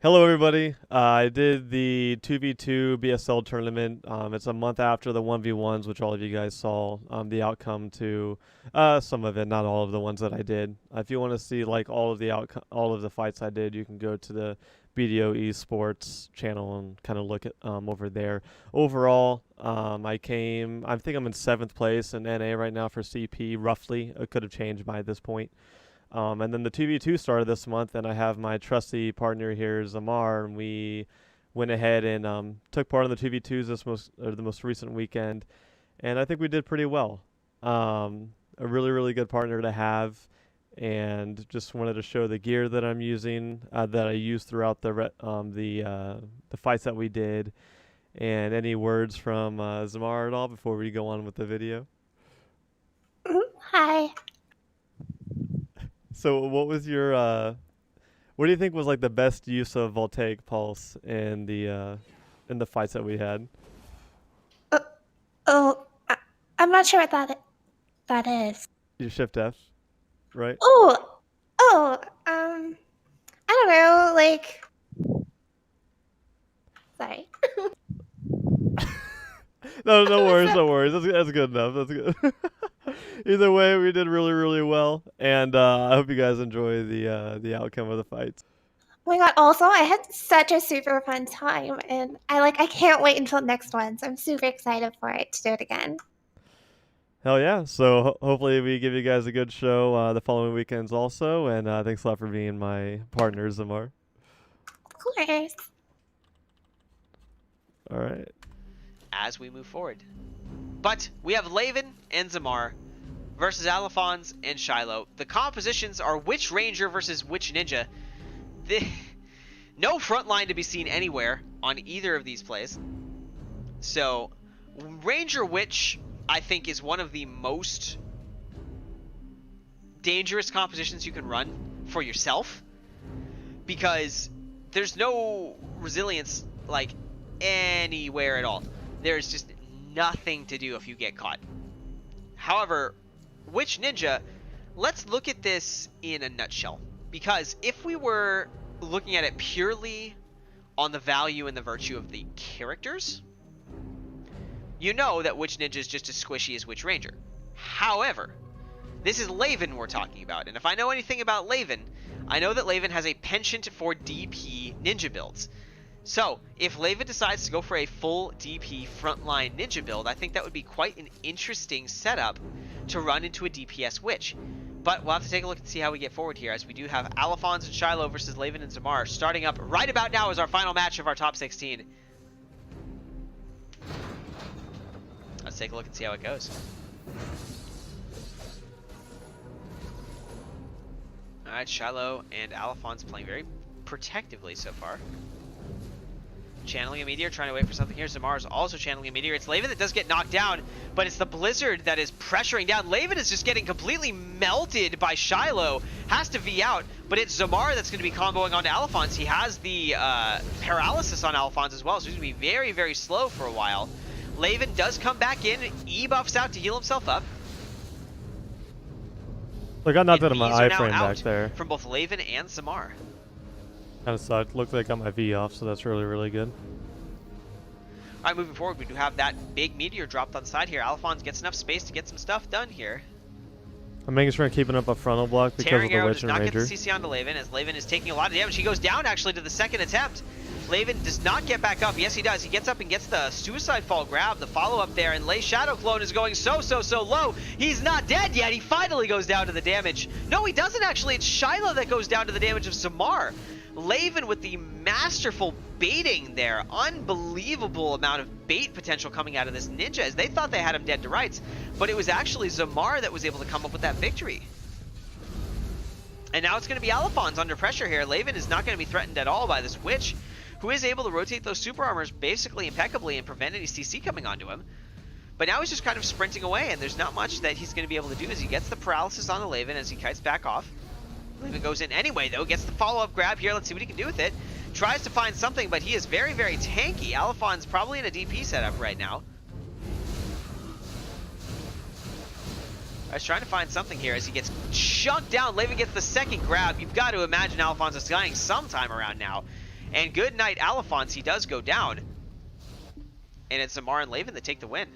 Hello, everybody. I did the 2v2 BSL tournament. It's a month after the 1v1s, which all of you guys saw the outcome to. Some of it, not all of the ones that I did. If you want to see like all of the fights I did, you can go to the BDO esports channel and kind of look at over there. Overall, I think I'm in seventh place in NA right now for CP. Roughly, it could have changed by this point. And then the 2v2 started this month, and I have my trusty partner here, Zamar, and we went ahead and took part in the 2v2s the most recent weekend, and I think we did pretty well. A really, really good partner to have, and just wanted to show the gear that I'm using, that I used throughout the fights that we did. And any words from Zamar at all before we go on with the video? Hi. So, what do you think was like the best use of voltaic pulse in the fights that we had? Uh, I'm not sure what that is. You shift F, right? Oh, oh, I don't know. Sorry. No, no What's worries, up? no worries. That's good enough. That's good. Either way, we did really, really well, and I hope you guys enjoy the outcome of the fights. Oh my god. Also, I had such a super fun time, and I can't wait until next one. So I'm super excited for it to do it again. Hell yeah! So hopefully we give you guys a good show the following weekends also, and thanks a lot for being my partner, Zamar. Of course. All right. As we move forward. But we have Layvan and Zamar versus Alphonse and Shiloh. The compositions are which Ranger versus which Ninja. No front line to be seen anywhere on either of these plays. So, Ranger Witch, I think, is one of the most dangerous compositions you can run for yourself. Because there's no resilience, like, anywhere at all. There's just nothing to do if you get caught. However, Witch Ninja, let's look at this in a nutshell. Because if we were looking at it purely on the value and the virtue of the characters, you know that Witch Ninja is just as squishy as Witch Ranger. However, this is Layvan we're talking about, and if I know anything about Layvan, I know that Layvan has a penchant for DP ninja builds. So, if Layvan decides to go for a full DP frontline ninja build, I think that would be quite an interesting setup to run into a DPS witch. But we'll have to take a look and see how we get forward here, as we do have Alphonse and Shiloh versus Layvan and Zamar starting up right about now as our final match of our top 16. Let's take a look and see how it goes. Alright, Shiloh and Alphonse playing very protectively so far. Channeling a Meteor, trying to wait for something here. Zamar is also channeling a Meteor. It's Layvan that does get knocked down, but it's the Blizzard that is pressuring down. Layvan is just getting completely melted by Shiloh. Has to V out, but it's Zamar that's going to be comboing onto Alphonse. He has the paralysis on Alphonse as well, so he's going to be very, very slow for a while. Layvan does come back in, E-buffs out to heal himself up. Look, I knocked And out of my Vs are now iframe back out there. from both Layvan and Zamar. Kind of sucked. Looked like I got my V off, so that's really, really good. Alright, moving forward, we do have that big meteor dropped on the side here. Alphonse gets enough space to get some stuff done here. I'm making sure I'm keeping up a frontal block because Tearing of the Arrow Witch does and not get the Ranger. CC onto Layvan, as Layvan is taking a lot of damage. He goes down, actually, to the second attempt. Layvan does not get back up. Yes, he does. He gets up and gets the Suicide Fall grab, the follow-up there, and Lay Shadow Clone is going so low. He's not dead yet. He finally goes down to the damage. No, he doesn't, actually. It's Shiloh that goes down to the damage of Zamar. Layvan with the masterful baiting there. Unbelievable amount of bait potential coming out of this ninja, as they thought they had him dead to rights, but it was actually Zamar that was able to come up with that victory. And now it's going to be Alphonse under pressure here. Layvan is not going to be threatened at all by this Witch, who is able to rotate those super armors basically impeccably and prevent any CC coming onto him. But now he's just kind of sprinting away, and there's not much that he's going to be able to do as he gets the paralysis on the Layvan as he kites back off. Layvan goes in anyway, though, gets the follow-up grab here. Let's see what he can do with it. Tries to find something, but he is very, very tanky. Alphonse probably in a DP setup right now. I was trying to find something here as he gets chunked down. Layvan gets the second grab. You've got to imagine Alphonse is dying sometime around now. And good night, Alphonse. He does go down. And it's Zamar and Layvan that take the win.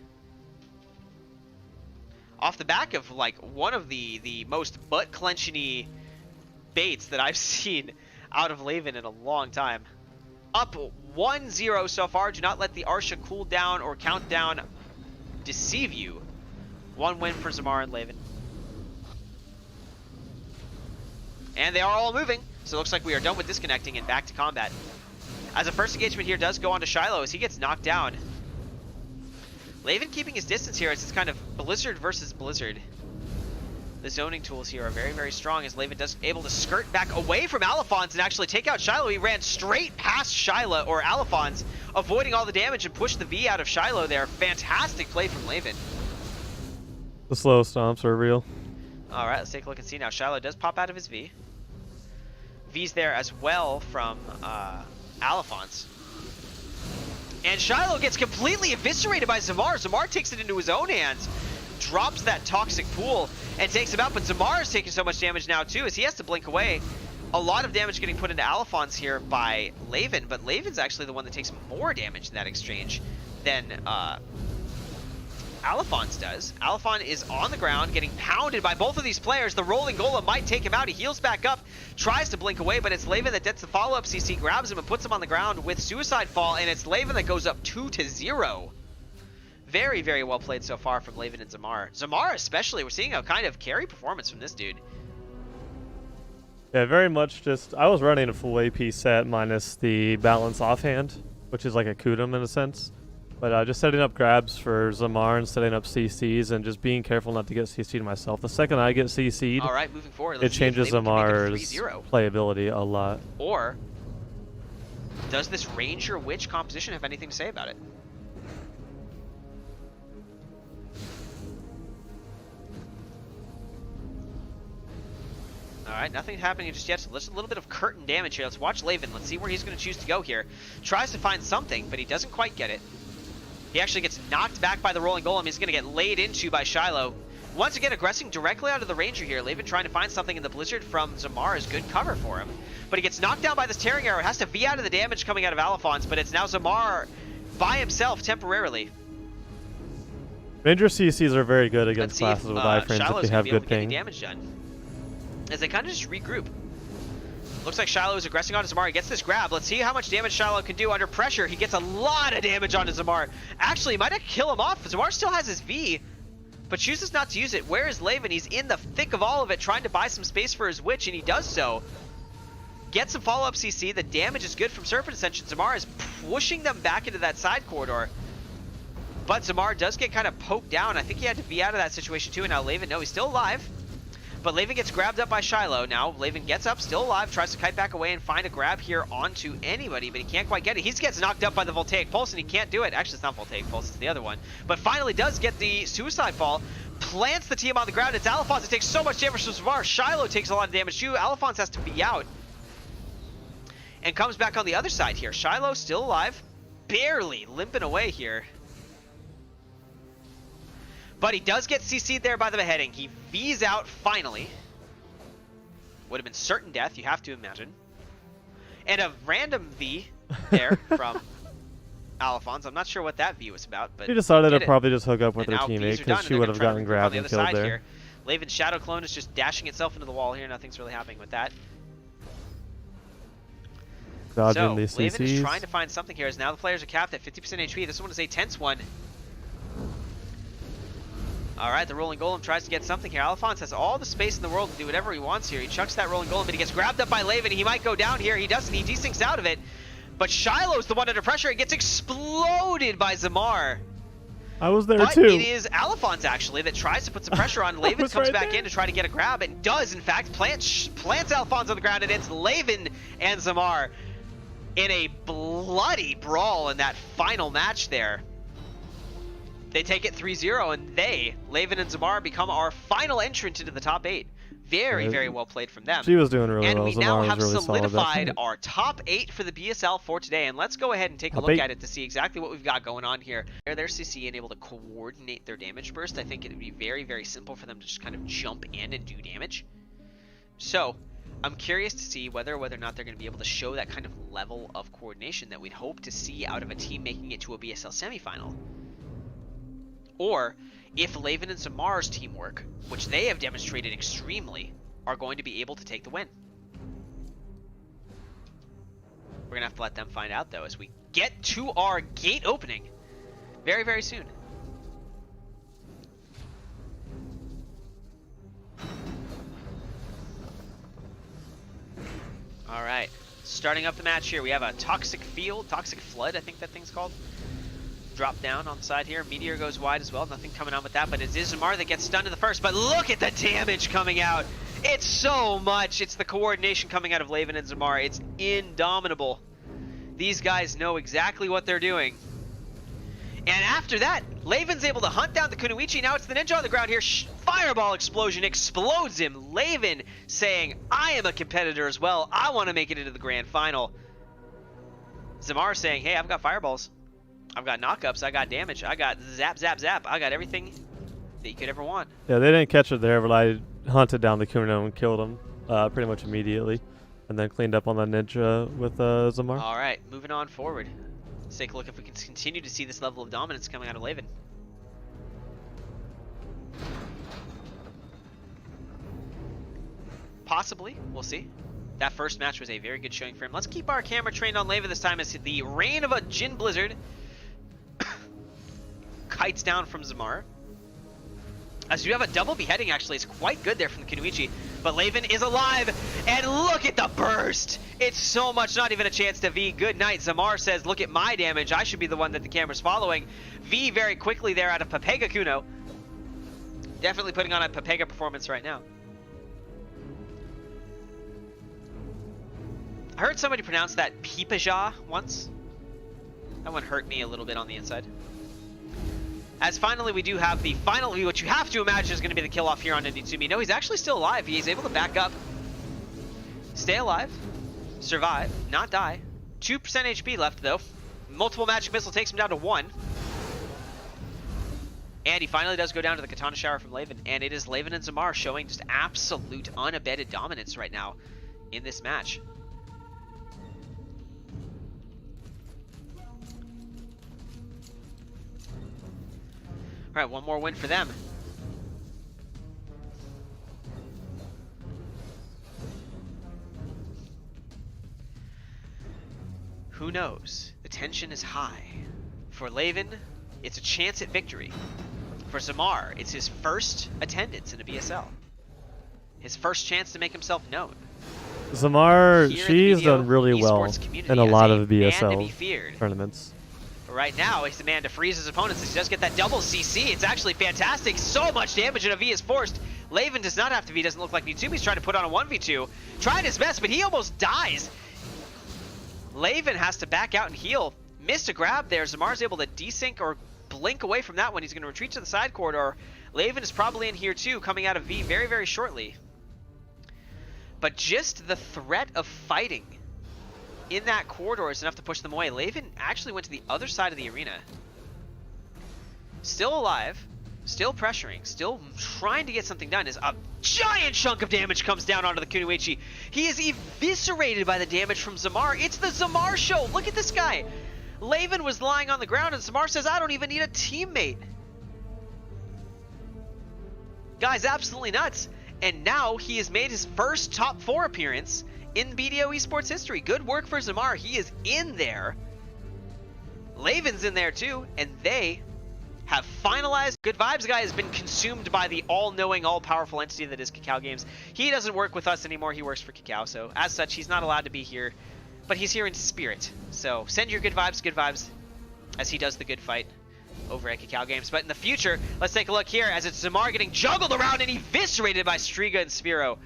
Off the back of like one of the most butt-clenching-y baits that I've seen out of Layvan in a long time. Up 1-0 so far. Do not let the Arsha cooldown or countdown deceive you. One win for Zamar and Layvan. And they are all moving. So it looks like we are done with disconnecting and back to combat. As a first engagement here does go on to Shiloh as he gets knocked down. Layvan keeping his distance here as it's kind of Blizzard versus Blizzard. The zoning tools here are very, very strong as Layvan does able to skirt back away from Alphonse and actually take out Shiloh. He ran straight past Shiloh, or Alphonse, avoiding all the damage and pushed the V out of Shiloh there. Fantastic play from Layvan. The slow stomps are real. Alright, let's take a look and see now. Shiloh does pop out of his V. V's there as well from Alphonse. And Shiloh gets completely eviscerated by Zamar. Zamar takes it into his own hands, drops that toxic pool, and takes him out. But Zamar is taking so much damage now too as he has to blink away. A lot of damage getting put into Alphonse here by Layvan, but Layvan's actually the one that takes more damage in that exchange than Alphonse does. Alphonse is on the ground getting pounded by both of these players. The rolling golem might take him out. He heals back up, tries to blink away, but it's Layvan that gets the follow-up CC, grabs him and puts him on the ground with Suicide Fall, and it's Layvan that goes up 2-0. Very, very well played so far from Layvan and Zamar. Zamar especially, we're seeing a kind of carry performance from this dude. Yeah, very much just... I was running a full AP set minus the balance offhand, which is like a Kudum in a sense. But just setting up grabs for Zamar and setting up CCs and just being careful not to get CC'd myself. The second I get CC'd, all right, moving forward, it changes Zamar's playability a lot. Or does this Ranger Witch composition have anything to say about it? Alright, nothing happening just yet. So let's a little bit of curtain damage here. Let's watch Layvan. Let's see where he's going to choose to go here. Tries to find something, but he doesn't quite get it. He actually gets knocked back by the rolling golem. He's going to get laid into by Shiloh. Once again, aggressing directly out of the Ranger here. Layvan trying to find something in the Blizzard from Zamar is good cover for him. But he gets knocked down by this tearing arrow. Has to V out of the damage coming out of Alphonse, but it's now Zamar by himself temporarily. Ranger CCs are very good against classes with iframes if they have good ping. Damage done as they kind of just regroup. Looks like Shiloh is aggressing onto Zamar. He gets this grab. Let's see how much damage Shiloh can do under pressure. He gets a lot of damage onto Zamar. Actually, might not kill him off. Zamar still has his V, but chooses not to use it. Where is Layvan? He's in the thick of all of it, trying to buy some space for his Witch, and he does so. Gets some follow-up CC. The damage is good from Serpent Ascension. Zamar is pushing them back into that side corridor. But Zamar does get kind of poked down. I think he had to be out of that situation too, and now Layvan, no, he's still alive. But Layvan gets grabbed up by Shiloh. Now Layvan gets up, still alive, tries to kite back away and find a grab here onto anybody, but he can't quite get it. He gets knocked up by the Voltaic Pulse, and he can't do it. Actually, it's not Voltaic Pulse, it's the other one. But finally does get the Suicide Fall, plants the team on the ground. It's Alphonse that takes so much damage from Zamar. Shiloh takes a lot of damage too. Alphonse has to be out and comes back on the other side here. Shiloh still alive, barely limping away here. But he does get CC'd there by the beheading. He V's out finally. Would have been certain death, you have to imagine. And a random V there from Alphonse. I'm not sure what that V was about, but she decided to probably just hook up with her teammate because she would have gotten grabbed and killed there. Here. Layvan's Shadow Clone is just dashing itself into the wall here. Nothing's really happening with that. Dodging these CCs. Layvan is trying to find something here as now the players are capped at 50% HP. This one is a tense one. Alright, the Rolling Golem tries to get something here. Alphonse has all the space in the world to do whatever he wants here. He chucks that Rolling Golem, but he gets grabbed up by Layvan. He might go down here. He doesn't. He desyncs out of it. But Shiloh's the one under pressure. It gets exploded by Zamar. I was there but too. It is Alphonse, actually, that tries to put some pressure on. Layvan comes back in to try to get a grab and does, in fact, plants Alphonse on the ground, and it's Layvan and Zamar in a bloody brawl in that final match there. They take it 3-0, and Layvan and Zamar, become our final entrant into the top 8. Very, very well played from them. She was doing really well. And we Zamar now have really solidified our top 8 for the BSL for today. And let's go ahead and take a look at it to see exactly what we've got going on here. Their CC and able to coordinate their damage burst. I think it would be very, very simple for them to just kind of jump in and do damage. So, I'm curious to see whether or not they're going to be able to show that kind of level of coordination that we'd hope to see out of a team making it to a BSL semifinal. Or if Layvan and Zamar's teamwork, which they have demonstrated extremely, are going to be able to take the win. We're going to have to let them find out, though, as we get to our gate opening very, very soon. All right, starting up the match here, we have a Toxic Field, Toxic Flood, I think that thing's called. Drop down on the side here. Meteor goes wide as well. Nothing coming on with that, but it is Zamar that gets stunned in the first. But look at the damage coming out. It's so much. It's the coordination coming out of Layvan and Zamar. It's indomitable. These guys know exactly what they're doing. And after that, Layvan's able to hunt down the Kunoichi. Now it's the Ninja on the ground here. Fireball explosion explodes him. Layvan saying, I am a competitor as well. I want to make it into the grand final. Zamar saying, hey, I've got fireballs. I've got knockups. I got damage. I got zap, zap, zap. I got everything that you could ever want. Yeah, they didn't catch it there, but I hunted down the Kuno and killed him pretty much immediately. And then cleaned up on the Ninja with Zamar. All right, moving on forward. Let's take a look if we can continue to see this level of dominance coming out of Layvan. Possibly, we'll see. That first match was a very good showing for him. Let's keep our camera trained on Layvan this time as the rain of a Jin Blizzard kites down from Zamar. As you have a double beheading, actually. It's quite good there from the Kunoichi. But Layvan is alive, and look at the burst! It's so much, not even a chance to V. Good night. Zamar says, look at my damage. I should be the one that the camera's following. V very quickly there out of Papega Kuno. Definitely putting on a Papega performance right now. I heard somebody pronounce that Pipaja once. That one hurt me a little bit on the inside. As finally we do have the final view, which you have to imagine is going to be the kill off here on Nitsumi. No, he's actually still alive. He's able to back up, stay alive, survive, not die. 2% HP left though. Multiple magic missile takes him down to 1. And he finally does go down to the Katana Shower from Layvan. And it is Layvan and Zamar showing just absolute unabated dominance right now in this match. All right, one more win for them. Who knows? The tension is high. For Layvan, it's a chance at victory. For Zamar, it's his first attendance in a BSL. His first chance to make himself known. Zamar, Here she's BDO done really well in a lot of BSL tournaments. Right now, he's the man to freeze his opponents. He does get that double CC. It's actually fantastic. So much damage, and a V is forced. Layvan does not have to V. Doesn't look like Nitsumi's trying to put on a 1v2. Tried his best, but he almost dies. Layvan has to back out and heal. Missed a grab there. Zamar's able to desync or blink away from that one. He's going to retreat to the side corridor. Layvan is probably in here too, coming out of V very, very shortly. But just the threat of fighting in that corridor is enough to push them away. Layvan actually went to the other side of the arena. Still alive, still pressuring, still trying to get something done as a giant chunk of damage comes down onto the Kunoichi. He is eviscerated by the damage from Zamar. It's the Zamar show. Look at this guy. Layvan was lying on the ground and Zamar says, I don't even need a teammate. Guy's absolutely nuts. And now he has made his first top 4 appearance in BDO esports history. Good work for Zamar. He is in there. Layvan's in there too, and they have finalized. Good Vibes guy has been consumed by the all-knowing, all-powerful entity that is Kakao Games. He doesn't work with us anymore. He works for Kakao, so as such, he's not allowed to be here, but he's here in spirit. So send your good vibes, as he does the good fight over at Kakao Games. But in the future, let's take a look here as it's Zamar getting juggled around and eviscerated by Striga and Spiro.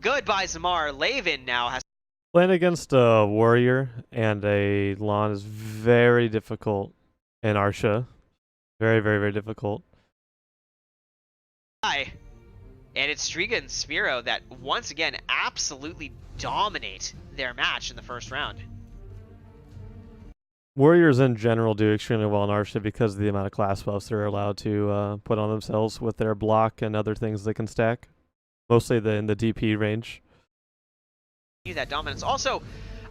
Goodbye, Zamar. Layvan now has... Playing against a Warrior and a Lon is very difficult in Arsha. Very, very, very difficult. And it's Striga and Spiro that, once again, absolutely dominate their match in the first round. Warriors in general do extremely well in Arsha because of the amount of class buffs they're allowed to put on themselves with their block and other things they can stack. Mostly in the DP range. that dominance. Also,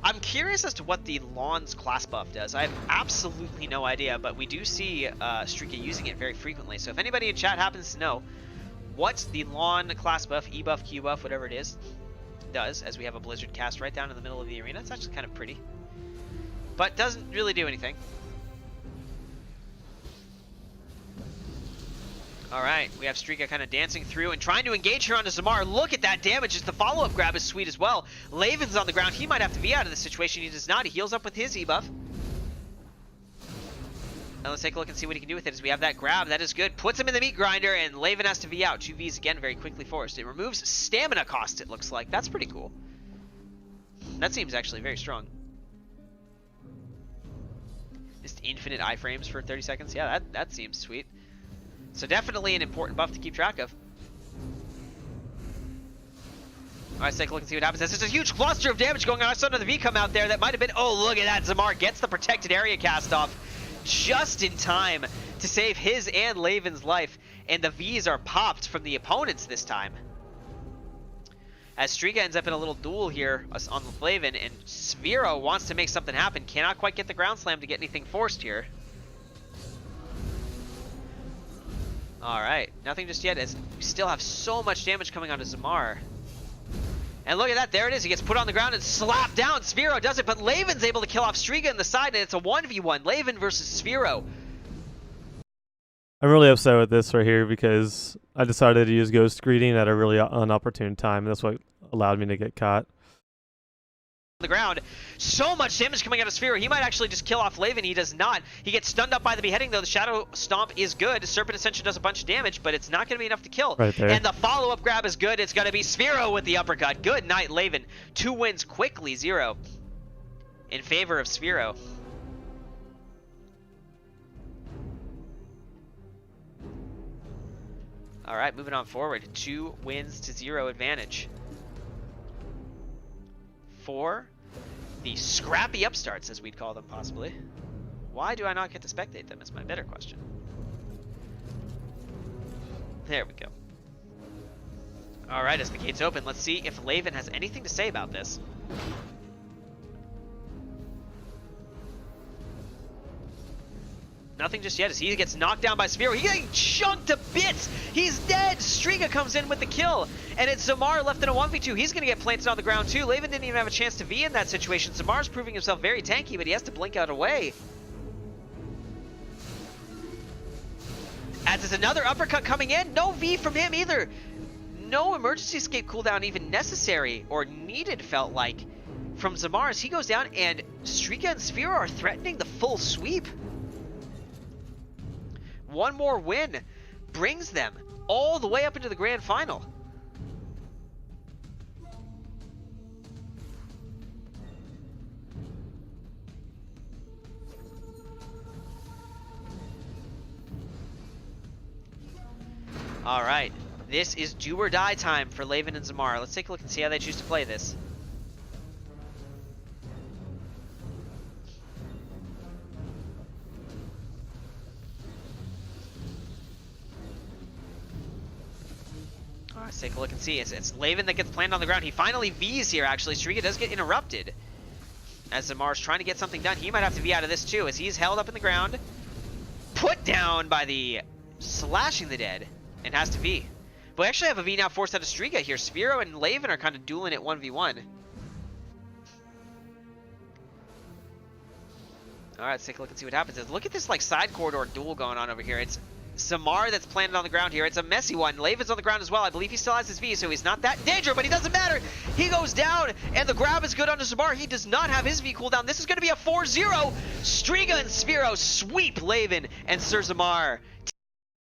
I'm curious as to what the Lawn's class buff does. I have absolutely no idea, but we do see Streaka using it very frequently. So if anybody in chat happens to know what the Lawn class buff, E buff, Q buff, whatever it is, does, as we have a Blizzard cast right down in the middle of the arena, it's actually kind of pretty. But doesn't really do anything. Alright, we have Streaka kind of dancing through and trying to engage here onto Zamar. Look at that damage, as the follow-up grab is sweet as well. Layvan's on the ground, he might have to be out of this situation, he does not, he heals up with his E-buff. Now let's take a look and see what he can do with it, as we have that grab, that is good. Puts him in the meat grinder, and Layvan has to V out. 2Vs again, very quickly forced. It removes stamina cost, it looks like. That's pretty cool. That seems actually very strong. Just infinite iframes for 30 seconds, yeah, that seems sweet. So definitely an important buff to keep track of. Alright, let's take a look and see what happens. There's just a huge cluster of damage going on. I saw another V come out there that might have been... Oh, look at that. Zamar gets the protected area cast off just in time to save his and Layvan's life. And the Vs are popped from the opponents this time. As Streaka ends up in a little duel here on Layvan, and Sphero wants to make something happen. Cannot quite get the ground slam to get anything forced here. Alright, nothing just yet, as we still have so much damage coming onto Zamar. And look at that, there it is, he gets put on the ground and slapped down. Sphero does it, but Layvan's able to kill off Streaka in the side, and it's a 1v1, Layvan versus Sphero. I'm really upset with this right here because I decided to use Ghost Greeting at a really unopportune time. That's what allowed me to get caught. The ground, so much damage coming out of Sphero. He might actually just kill off Layvan. He does not. He gets stunned up by the beheading, though. The Shadow Stomp is good. Serpent Ascension does a bunch of damage, but it's not going to be enough to kill. Right there. And the follow-up grab is good. It's going to be Sphero with the uppercut. Good night, Layvan. 2 wins quickly, 0 in favor of Sphero. All right, moving on forward. 2 wins to 0 advantage for the scrappy upstarts, as we'd call them, possibly. Why do I not get to spectate them is my better question. There we go. Alright, as the gates open, let's see if Layvan has anything to say about this. Nothing just yet, as he gets knocked down by Sphero. He's getting chunked to bits! He's dead! Streaka comes in with the kill, and it's Zamar left in a 1v2. He's going to get planted on the ground too. Layvan didn't even have a chance to V in that situation. Zamar's proving himself very tanky, but he has to blink out away. As there's another uppercut coming in, no V from him either. No emergency escape cooldown even necessary, or needed, felt like, from Zamar as he goes down, and Streaka and Sphero are threatening the full sweep. One more win brings them all the way up into the grand final. All right, this is do or die time for Layvan and Zamar. Let's take a look and see how they choose to play this. Let's take a look and see. It's Layvan that gets planted on the ground. He finally Vs here, actually. Streaka does get interrupted. As Zamar's trying to get something done, he might have to V out of this too, as he's held up in the ground. Put down by the Slashing the Dead, and has to V. But we actually have a V now forced out of Streaka here. Sphero and Layvan are kind of dueling at 1v1. Alright, let's take a look and see what happens. Look at this like side corridor duel going on over here. It's Zamar that's planted on the ground here. It's a messy one. Layvan's on the ground as well. I believe he still has his V, so he's not that dangerous, but he doesn't matter. He goes down, and the grab is good onto Zamar. He does not have his V cooldown. This is going to be a 4-0. Streaka and Sphero sweep Layvan and Sir Zamar.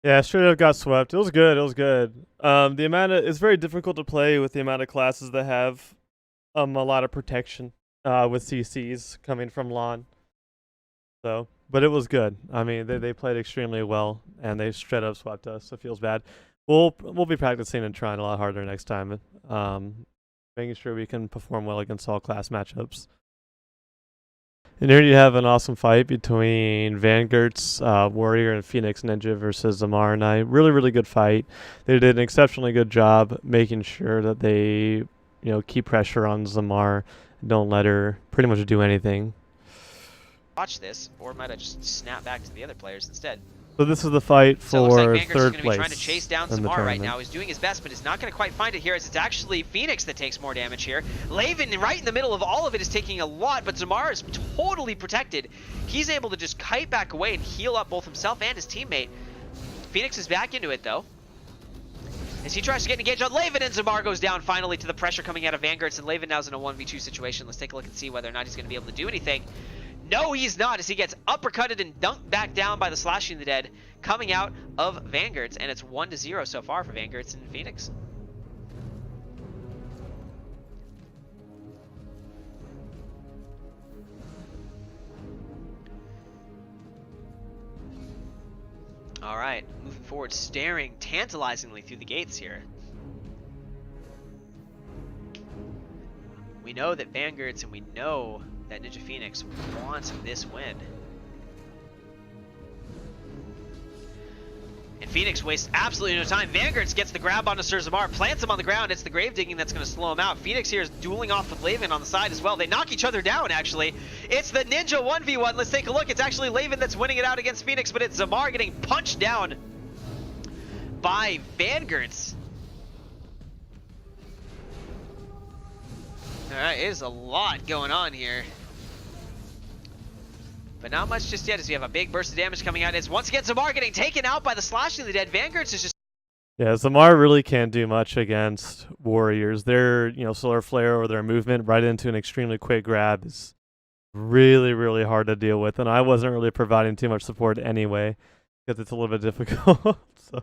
Yeah, straight up got swept. It was good. It was good. It's very difficult to play with the amount of classes that have a lot of protection with CCs coming from lawn. So, but it was good. I mean, they played extremely well, and they straight up swept us. So it feels bad. We'll be practicing and trying a lot harder next time, making sure we can perform well against all class matchups. And here you have an awesome fight between Vanguard's Warrior and Phoenix Ninja versus Zamar and I. Really, really good fight. They did an exceptionally good job making sure that they, keep pressure on Zamar. Don't let her pretty much do anything. Watch this, or might I just snap back to the other players instead? So this is the fight So it looks like for Vanguard's third going to be place trying to chase down in the Zamar right tournament. now. He's doing his best, but is not going to quite find it here, as it's actually Phoenix that takes more damage here. Layvan, right in the middle of all of it, is taking a lot, but Zamar is totally protected. He's able to just kite back away and heal up both himself and his teammate. Phoenix is back into it, though, as he tries to get engaged on Layvan, and Zamar goes down finally to the pressure coming out of Vanguard, and Layvan now's in a 1v2 situation. Let's take a look and see whether or not he's going to be able to do anything. No, he's not, as he gets uppercutted and dunked back down by the Slashing the Dead coming out of Vanguard's, and it's 1-0 so far for Vanguard's and Phoenix. All right, moving forward, staring tantalizingly through the gates here. We know that Vanguard's, and we know that Ninja Phoenix wants this win. And Phoenix wastes absolutely no time. Vanguard gets the grab onto Sir Zamar, plants him on the ground. It's the grave digging that's going to slow him out. Phoenix here is dueling off with Layvan on the side as well. They knock each other down, actually. It's the Ninja 1v1. Let's take a look. It's actually Layvan that's winning it out against Phoenix, but it's Zamar getting punched down by Vanguard's. Alright, it is a lot going on here. But not much just yet, as we have a big burst of damage coming out. It's once again Zamar getting taken out by the Slashing the Dead. Vanguard's is just... Yeah, Zamar really can't do much against Warriors. Their, Solar Flare or their movement right into an extremely quick grab is really, really hard to deal with. And I wasn't really providing too much support anyway, because it's a little bit difficult. So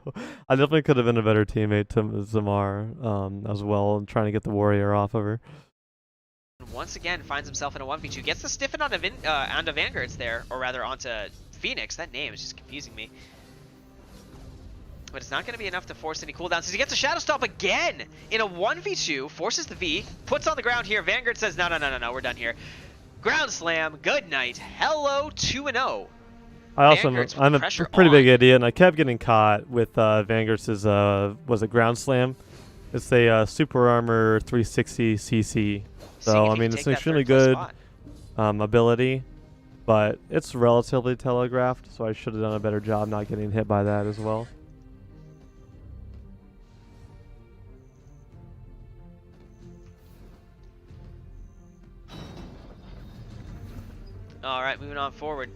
I definitely could have been a better teammate to Zamar as well, trying to get the Warrior off of her. Once again finds himself in a 1v2, gets the stiffen onto Vanguard's there, or rather onto Phoenix. That name is just confusing me. But it's not going to be enough to force any cooldowns. So he gets a Shadow Stop again in a 1v2, forces the V, puts on the ground here. Vanguard says, no, we're done here. Ground Slam, good night. Hello, 2-0. I'm a pretty big idiot, and I kept getting caught with Vanguard's, was it Ground Slam? It's a Super Armor 360 CC. So, I mean, it's an extremely good ability, but it's relatively telegraphed, so I should have done a better job not getting hit by that as well. All right, moving on forward.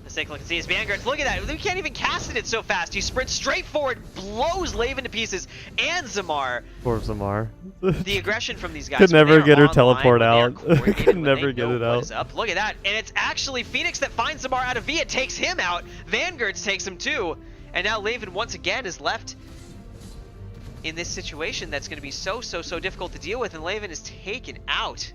Let's take a look and see his Vanguards. Look at that. We can't even cast it so fast. He sprints straight forward, blows Layvan to pieces, and Zamar. Poor Zamar. The aggression from these guys. Could never get her teleport out. Could never get it out. Look at that. And it's actually Phoenix that finds Zamar out of V. It takes him out. Vanguards takes him too. And now Layvan once again is left in this situation that's going to be so difficult to deal with. And Layvan is taken out.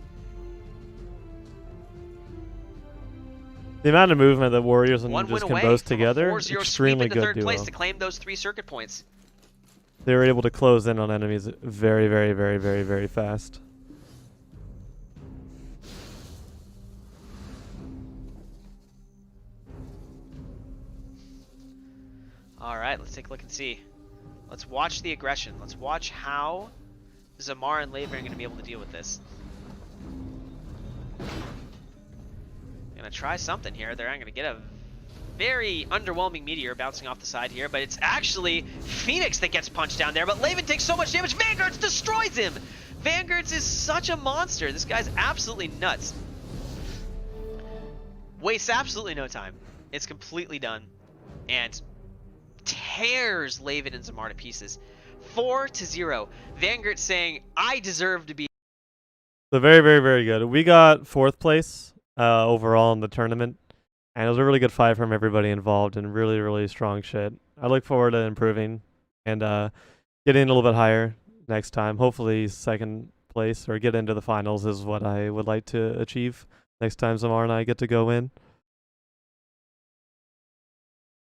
The amount of movement that Warriors and Ninjas can boast together, extremely good third duo. place to claim those 3 circuit points. They were able to close in on enemies very, very, very, very, very fast. All right, let's take a look and see. Let's watch the aggression. Let's watch how Zamar and Layvan are going to be able to deal with this. Gonna try something here. They're gonna get a very underwhelming meteor bouncing off the side here, but it's actually Phoenix that gets punched down there. But Layvan takes so much damage, Vanguards destroys him. Vanguards is such a monster. This guy's absolutely nuts. Wastes absolutely no time. It's completely done, and tears Layvan and Zamar to pieces. 4-0. Vanguard saying, "I deserve to be." So very, very, very good. We got 4th place. Overall in the tournament, and it was a really good fight from everybody involved, and really, really strong shit. I look forward to improving and getting a little bit higher next time. Hopefully 2nd place or get into the finals is what I would like to achieve next time Zamar and I get to go in.